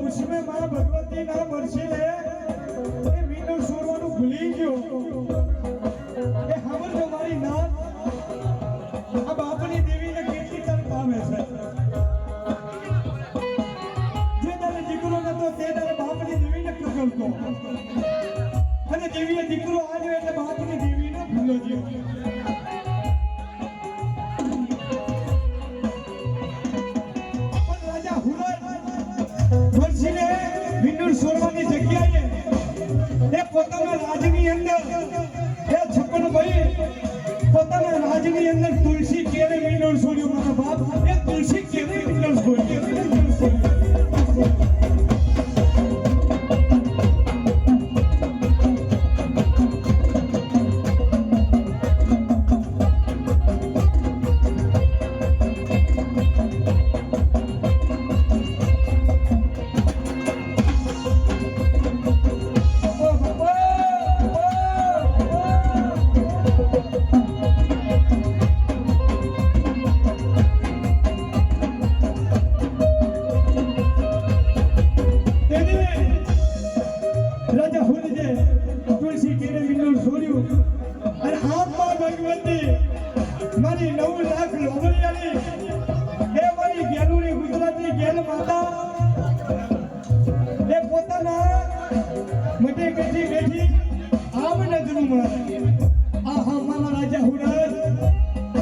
उसमें मां भगवती ना मरसी ले ए मीनो सोरवानु भूली गयो ए हमर जो मारी नाथ अब अपनी देवी ने કેટલી તર પામે છે જે તારે દીકરો નતો તે તારે બાપની દેવીને કગલતો અને દેવીએ દીકરો આવ્યો એટલે બાપની દેવીને ભૂલો ગયો સોરવાની જગ્યાએ એ પોતાના રાજની અંદર એ છપ્પન ભાઈ પોતાના રાજની અંદર તુલસી કેરે મીંડળ છોડ્યું મારા બાપ એ તુલસી કેરે મીંડળ છોડ્યું મારી 9 લાખ લોમડિયાની એ મારી ગેલુની ગુજરાતની ગેલ માતા એ પોતાના મટે બેઠી બેઠી આમ નજરમાં આ હા મારા રાજા હુરાજ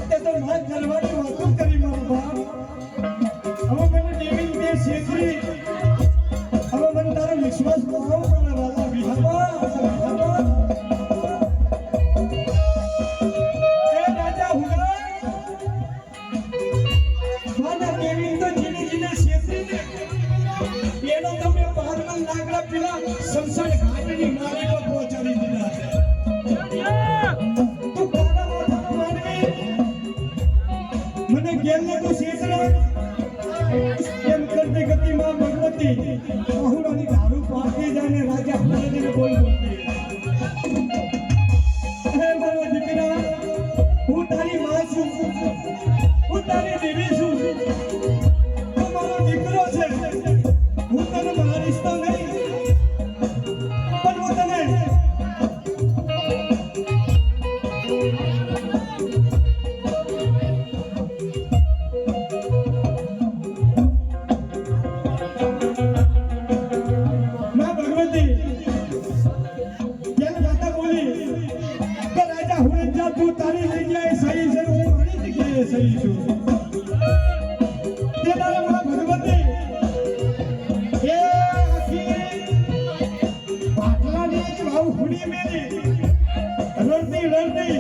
તે તો માર કરવાની વાતો કરી મારો બાપ હવે મને દેવી દે શેખરી હવે મને તારો વિશ્વાસ બહુ મારા વાલા વિહાબા સંસાર ઘાટની મારી પર પહોંચાડી દીધા તું કાના માથા માનવી મને ગેલને તું શેષરા એમ કરતી કરતી માં ભગવતી બહુરાની દારૂ પાતી જાને રાજા હરિને બોલ બોલતી હે મારો દીકરા હું તારી માં છું હું તારી દેવી છું તું મારો દીકરો છે હું તને મારીશ તો નહીં સહી છું તે તારા માં ભગવતી એ આખી પાટલાની ભાવ હુડી મેલી રડતી રડતી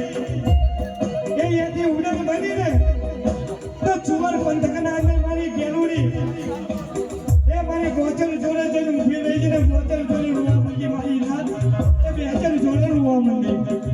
એ એથી ઉડક બની ને તો ચુવર પંથકના અંદર મારી ગેલુડી એ મારી ગોચર જોડે જઈને ઊભી રહી જઈને ગોચર જોડે રોવા માંડી મારી રાત એ બેચર જોડે રોવા માંડી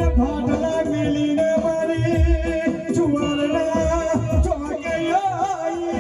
અને ફાટલા મેલીને મારી જુવારના ચોકે આઈ